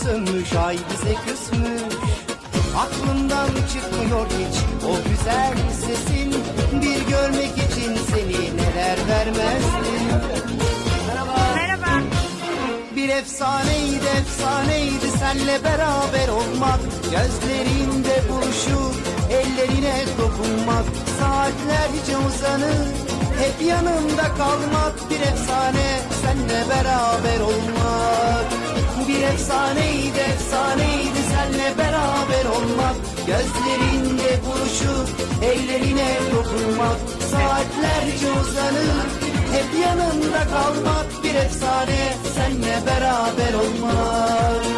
sönmüş, ay bize küsmüş. Aklımdan çıkmıyor hiç o güzel sesin. Bir görmek için seni neler vermezdim. Merhaba. Bir efsaneydi efsaneydi senle beraber olmak. Gözlerinde buluşup ellerine dokunmak. Saatlerce uzanıp hep yanımda kalmak. Bir efsane senle beraber olmak. Bir efsaneydi efsaneydi senle beraber olmak. Gözlerinde buluşup ellerine dokunmak. Saatlerce uzanıp hep yanında kalmak. Bir efsane senle beraber olmak.